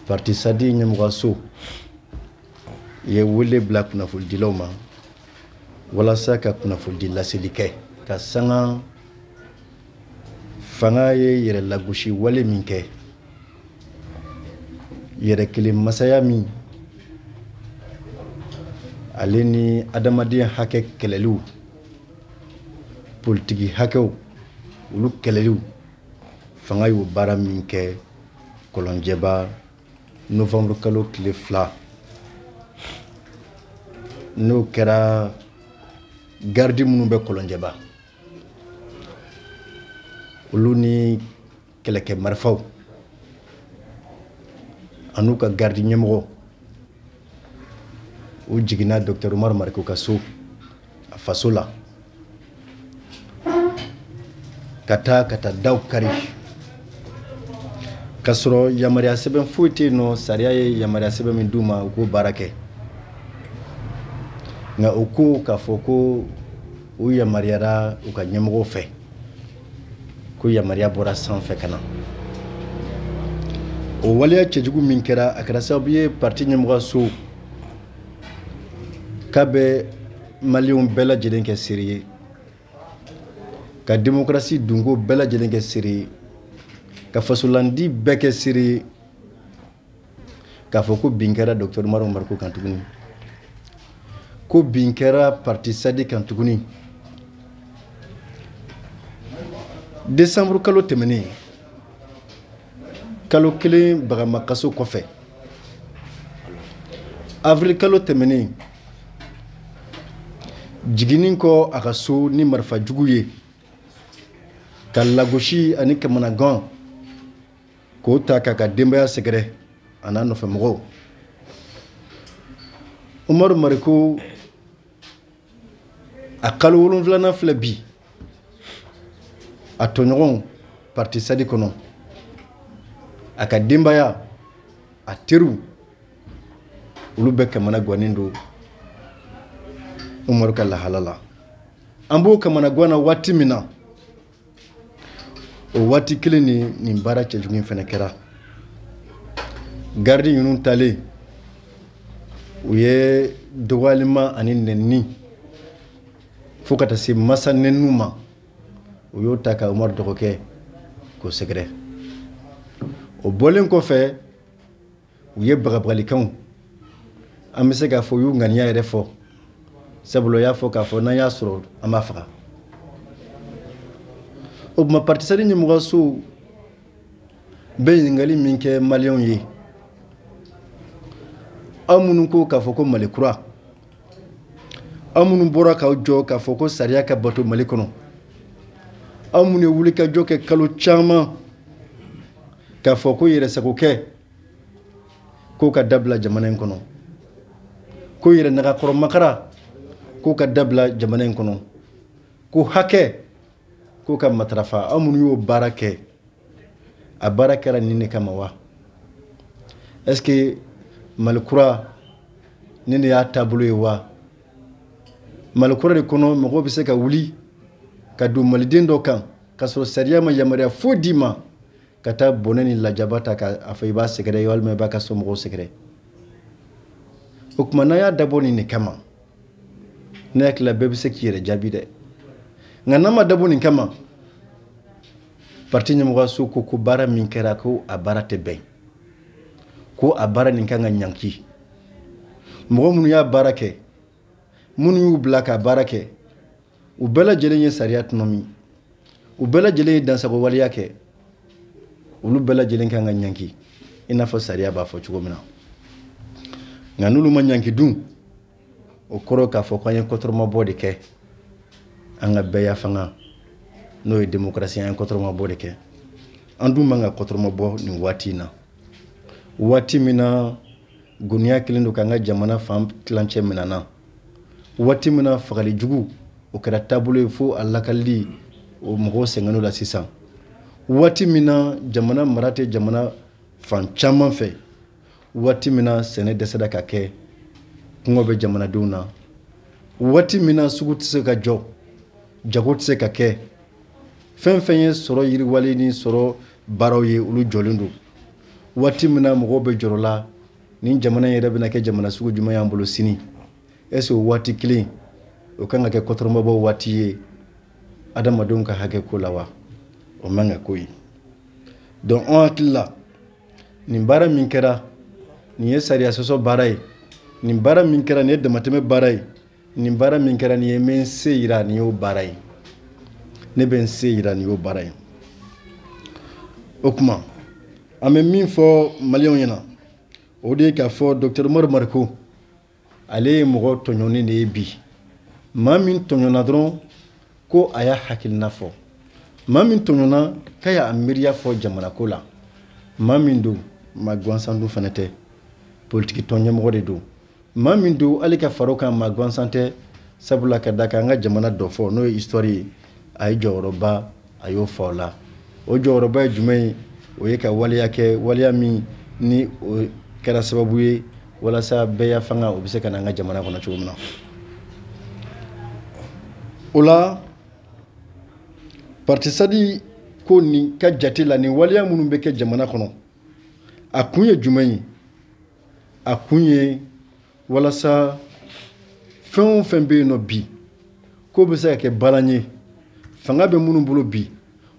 parti sadi ɲɛmɔgɔso ye wele bila kunnafonidilaw ma walasa ka kunnafonidi laseli kɛ ka sanga fanga ye yɛrɛ lagosi wale min kɛ yɛrɛ kelen masaya min ale ni adamadenya hakɛ kɛlɛliw politiki hakɛw olu kɛlɛliw fanga y'o baara min kɛ kɔlɔnjɛba novembre kalo tile 2 n'o kɛra gardi minnu bɛ kɔlɔnjɛba olu ni kɛlɛkɛ marifaw an'u ka gardi ɲɛmɔgɔ u jiginna Dr Umaru Mariko ka so a faso la ka taa daw kari ka sɔrɔ yamaruya sɛbɛn foyi tɛ yen nɔ sariya ye yamaruya sɛbɛn min d'u ma u k'o baara kɛ nka u ko k'a fɔ ko u yamaruyara u ka ɲɛmɔgɔw fɛ ko yamaruya bɔra sanfɛ ka na o waleya cɛjugu min kɛra a kɛra sababu ye parti ɲɛmɔgɔso k'a bɛ maliyɛnw bɛɛ lajɛlen kɛ seere ye ka démocratie dunko bɛɛ lajɛlen kɛ seere ye ka fasolandi bɛɛ kɛ seere ye k'a fɔ ko bin kɛra Dr Umaru Mariko kan tuguni ko bin kɛra parti sadi kan tuguni décembre kalo tɛmɛnen kalo kelen bagamakaso kɔfɛ avril kalo tɛmɛnen jiginni kɔ a ka so ni marifa jugu ye ka lagosi ani kamanagan k'o ta k'a ka denbaya sɛgɛrɛ a n'a nɔfɛmɔgɔw Umaru Mariko a kalo 7 filɛ bi a tɔɲɔgɔnw parti sadi kɔnɔ a ka denbaya a teriw olu bɛɛ kamana gannen don Umaru ka lahala la an b'o kamana gan na waati min na o waati kelen ni nin baara cɛjugu fana kɛra gardi ninnu talen u ye dɔgɔyalima ani nɛnini fo ka taa se masa nɛniniw ma u y'o ta ka Umaru dɔgɔkɛ k'o sɛgɛrɛ o bɔlen kɔfɛ u ye bagabagalikanw an bɛ se k'a fɔ u y'u ŋaniya yɛrɛ fɔ sabula y'a fɔ k'a fɔ n'an y'a sɔrɔ an b'a faga o tuma parti sadi ɲɛmɔgɔso bɛ ɲininkali min kɛ maliyɛnw ye aw minnu ko k'a fɔ ko Mali kura aw minnu bɔra k'aw jɔ k'a fɔ ko sariya ka bato Mali kɔnɔ aw minnu ye wulikajɔ kɛ kalo caman k'a fɔ ko yɛrɛsagokɛ k'o ka dabila jamana in kɔnɔ ko yɛrɛnagakɔrɔmakara k'o ka dabila jamana in kɔnɔ ko hakɛ k'o ka matarafa aw minnu y'o baara kɛ a baara kɛra nin de kama wa est-ce que Mali kura nin de y'a taabolo ye wa Mali kura de kɔnɔ mɔgɔw bɛ se ka wuli ka don maliden dɔ kan ka sɔrɔ sariya ma yamaruya foyi d'i ma ka taa bɔnɛ ni lajaba ta k'a fɔ i b'a sɛgɛrɛ walima i b'a ka somɔgɔw sɛgɛrɛ o tuma n'an y'a dabɔ nin de kama ne hakili la bɛɛ bɛ se k'i yɛrɛ jaabi dɛ nka n'an ma dabɔ nin kama parti ɲɛmɔgɔso ko baara min kɛra ko a baara tɛ bɛn ko a baara nin kan ka ɲanki mɔgɔ minnu y'a baara kɛ minnu y'u bila ka baara kɛ u bɛɛ lajɛlen ye sariya tɔnɔmi u bɛɛ lajɛlen ye dansago waleya kɛ olu bɛɛ lajɛlen kan ka ɲanki i n'a fɔ sariya b'a fɔ cogo min na nka n'olu ma ɲanki dun o kɔrɔ k'a fɔ k'an ye kɔtɔrɔmabɔ de kɛ an ka bɛɛ ya fanga n'o ye démocratie an ye kɔtɔrɔmabɔ de kɛ an dun man ka kɔtɔrɔmabɔ nin waati in na waati min na goniya kelen don k'an ka jamana fan tilancɛ minana waati min na fagali jugu o kɛra taabolo ye fo a lakalili o mɔgɔw sɛgɛnn'o la sisan waati min na jamana mara tɛ jamana fan caman fɛ waati min na sɛnɛ dɛsɛra ka kɛ kɔngɔ bɛ jamanadenw na waati min na sugu tɛ se ka jɔ jago tɛ se ka kɛ fɛn fɛn ye sɔrɔ yiriwali ni sɔrɔ baaraw ye olu jɔlen don waati min na mɔgɔw bɛ jɔrɔ la ni jamana yɛrɛ bɛna kɛ jamana sugu jumɛn y'an bolo sini est-ce que o waati kelen o kan ka kɛ kɔtɔrɔmabɔ waati ye adamadenw ka hakɛ ko la wa o man ka ko ye donc an hakili la nin baara min kɛra nin ye sariya sɔsɔ baara ye nin baara min kɛra nin ye damatɛmɛ baara ye nin baara min kɛra nin ye n bɛ n se yira nin y'o baara ye ne bɛ n se yira nin y'o baara ye o kuma an bɛ min fɔ maliyɛnw ɲɛna o de ye k'a fɔ docteur Umaru Mariko ale ye mɔgɔ tɔɲɔnen de ye bi maa min tɔɲɔna dɔrɔn ko a y'a hakilina fɔ maa min tɔɲɔna k'a y'a miiriya fɔ jamana ko la maa min don maa gansan dun fana tɛ politiki tɔn ɲɛmɔgɔ de don maa min don hali ka far'o kan maa gansan tɛ sabula ka da kan an ka jamana dɔ fɔ n'o ye histoire ye a ye jɔyɔrɔba a y'o fɔ o la o jɔyɔrɔba ye jumɛn ye o ye ka waleya kɛ waleya min ni o kɛra sababu ye walasa bɛɛ ya fanga o bɛ se ka na an ka jamana kɔnɔ cogo min na o la parti sadi ko nin ka jate la nin waleya minnu bɛ kɛ jamana kɔnɔ a kun ye jumɛn ye a kun ye walasa fɛn o fɛn bɛ yen nɔ bi ko bɛ se ka kɛ balan ye fanga bɛ minnu bolo bi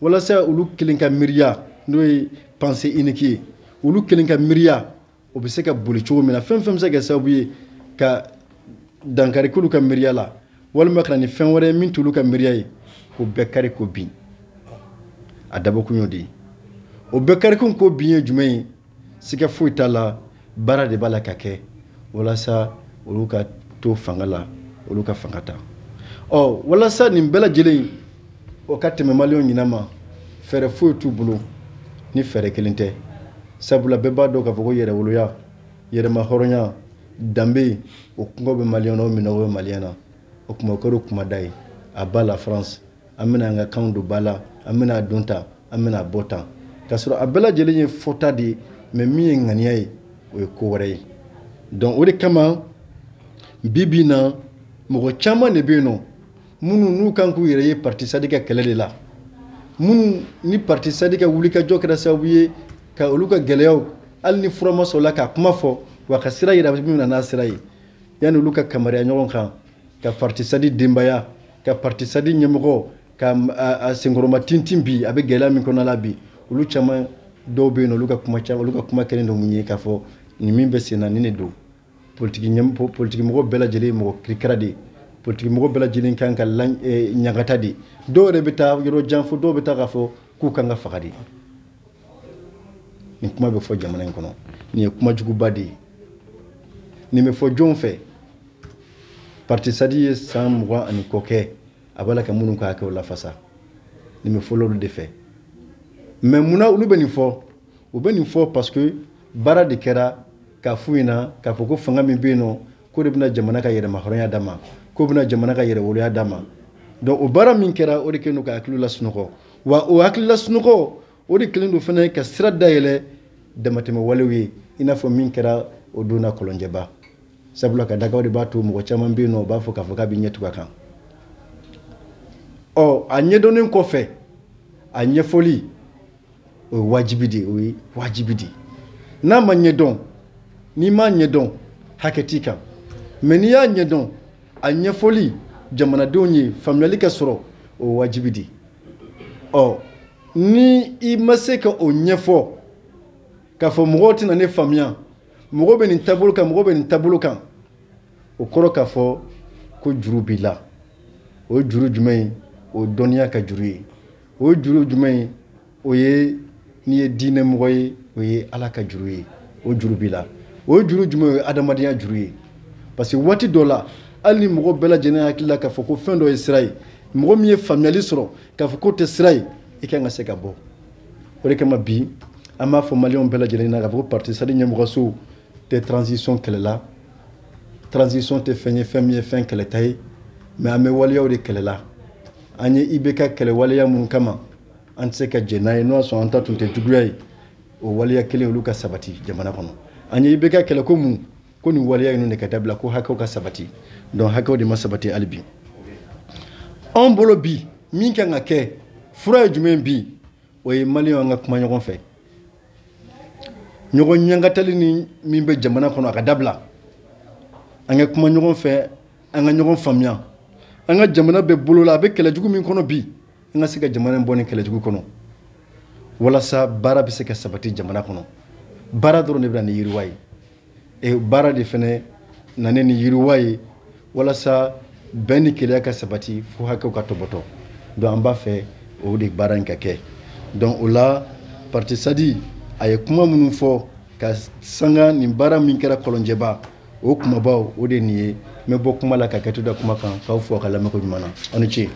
walasa olu kelen ka miiriya n'o ye pensée unique ye olu kelen ka miiriya o bɛ se ka boli cogo min na fɛn fɛn bɛ se ka kɛ sababu ye ka dankari k'olu ka miiriya la walima ka na ni fɛn wɛrɛ ye min t'olu ka miiriya ye o bɛɛ kari ko bin a dabɔkun y'o de ye o bɛɛ karikun ko bin ye jumɛn ye siga foyi t'a la baara de b'a la ka kɛ walasa olu ka to fanga la olu ka fanga ta walasa nin bɛɛ lajɛlen o ka tɛmɛ maliyɛnw ɲinɛ ma fɛɛrɛ foyi t'u bolo ni fɛɛrɛ kelen tɛ sabula bɛɛ b'a dɔn k'a fɔ ko yɛrɛwoloya yɛrɛmahɔrɔnya danbe o kungo bɛ maliyɛn na o minɛ o bɛ maliyɛn na o kuma o kɛra o kuma da ye a b'a la France an bɛna an ka kanw don ba la an bɛna a don tan an bɛna a bɔ tan k'a sɔrɔ a bɛɛ lajɛlen ye fɔta de ye mais min ye ŋaniya ye o ye ko wɛrɛ ye donc o de kama bi bi in na mɔgɔ caman de bɛ yen nɔ minnu n'u kan k'u yɛrɛ ye parti sadi ka kɛlɛ de la minnu ni parti sadi ka wulikajɔ kɛra sababu ye ka olu ka gɛlɛyaw hali ni fura ma sɔrɔ la ka kuma fɔ wa ka sira yira min na n'a sira ye yanni olu ka kamariya ɲɔgɔn kan ka parti sadi denbaya ka parti sadi ɲɛmɔgɔ ka a senkɔrɔma tintin bi a bɛ gɛlɛya min kɔnɔ la bi olu caman dɔw bɛ yen nɔ olu ka kuma kelen dɔ mun ye k'a fɔ nin min bɛ sen na nin de don politiki mɔgɔ bɛɛ lajɛlen ye mɔgɔ kirikara de ye politiki mɔgɔ bɛɛ lajɛlen kan ka ɲagata de dɔw yɛrɛ bɛ taa yɔrɔ jan fo dɔw bɛ taa k'a fɔ k'u kan ka faga de nin kuma bɛ fɔ jamana in kɔnɔ nin ye kuma juguba de ye nin bɛ fɔ jɔn fɛ parti sadi ye san 20 ani kɔ kɛ a b'a la ka minnu ka hakɛw lafasa nin bɛ fɔ olu de fɛ mais munna olu bɛ nin fɔ u bɛ nin fɔ parce que baara de kɛra k'a f'u ɲɛna k'a fɔ ko fanga min bɛ yen nɔ ko de bɛna jamana ka yɛrɛmahɔrɔnya d'a ma ko bɛna jamana ka yɛrɛwoloya d'a ma donc o baara min kɛra o de kɛlen don ka hakili lasunɔgɔ wa o hakili lasunɔgɔ o de kɛlen don fana ka sira dayɛlɛ damatɛmɛ walew ye i n'a fɔ min kɛra o donna kɔlɔnjɛba sabula ka dagaw de b'a to mɔgɔ caman bɛ yen nɔ u b'a fɔ k'a fɔ k'a bɛ ɲɛ tugu a kan a ɲɛdɔnnen kɔfɛ a ɲɛfɔli o ye wajibi de o ye wajibi de n'a ma ɲɛdɔn n'i m'a ɲɛdɔn hakɛ t'i kan mais n'i y'a ɲɛdɔn a ɲɛfɔli jamanadenw ye faamuyali ka sɔrɔ o ye wajibi de ni i ma se ka o ɲɛfɔ k'a fɔ mɔgɔw tɛna ne faamuya mɔgɔ bɛ nin taabolo kan mɔgɔ bɛ nin taabolo kan o kɔrɔ k'a fɔ ko juru b'i la o ye juru jumɛn ye o ye dɔnniya ka juru ye o ye juru jumɛn ye o ye n'i ye diinɛ mɔgɔ ye o ye ala ka juru ye o juru b'i la o ye juru jumɛn o ye adamadenya juru ye parce que waati dɔ la hali ni mɔgɔ bɛɛ lajɛlen hakili la k'a fɔ ko fɛn dɔ ye sira ye mɔgɔ min ye faamuyali sɔrɔ k'a fɔ k'o tɛ sira ye i kan ka se ka bɔ o de kama bi an b'a fɔ maliyɛnw bɛɛ lajɛlen na k'a fɔ ko parti sadi ɲɛmɔgɔso tɛ transition kɛlɛla transition tɛ fɛn ye fɛn min ye fɛn kɛlɛta ye mais an bɛ waleyaw de kɛlɛla an ye IBK kɛlɛ waleya minnu kama an tɛ se ka jɛ n'a ye n'o y'a sɔrɔ an ta tun tɛ juguya ye o waleya kelen olu ka sabati jamana kɔnɔ an ye IBK kɛlɛ ko mun ko nin waleya ninnu de ka dabila ko hakɛw ka sabati donc hakɛw de ma sabati hali bi anw bolo bi min kan ka kɛ fura ye jumɛn bi o ye maliyɛnw an ka kuma ɲɔgɔn fɛ ɲɔgɔn ɲangatali ni min bɛ jamana kɔnɔ a ka dabila an ka kuma ɲɔgɔn fɛ an ka ɲɔgɔn faamuya an ka jamana bɛ bolo la a bɛ kɛlɛjugu min kɔnɔ bi an ka se ka jamana in bɔ ni kɛlɛjugu kɔnɔ walasa baara bɛ se ka sabati jamana kɔnɔ baara dɔrɔn de bɛ na ni yiriwa ye baara de fana na ni yiriwa ye walasa bɛn ni kelenya ka sabati fo hakɛw ka tɔbɔtɔ donc an b'a fɛ o de baara in ka kɛ donc o la parti sadi a ye kuma minnu fɔ ka sanga nin baara min kɛra kɔlɔnjɛba o kumabaw o de nin ye n bɛ bɔ kuma la ka kɛ to da kuma kan k'aw fɔ ka lamɛn ko ɲuman na aw ni ce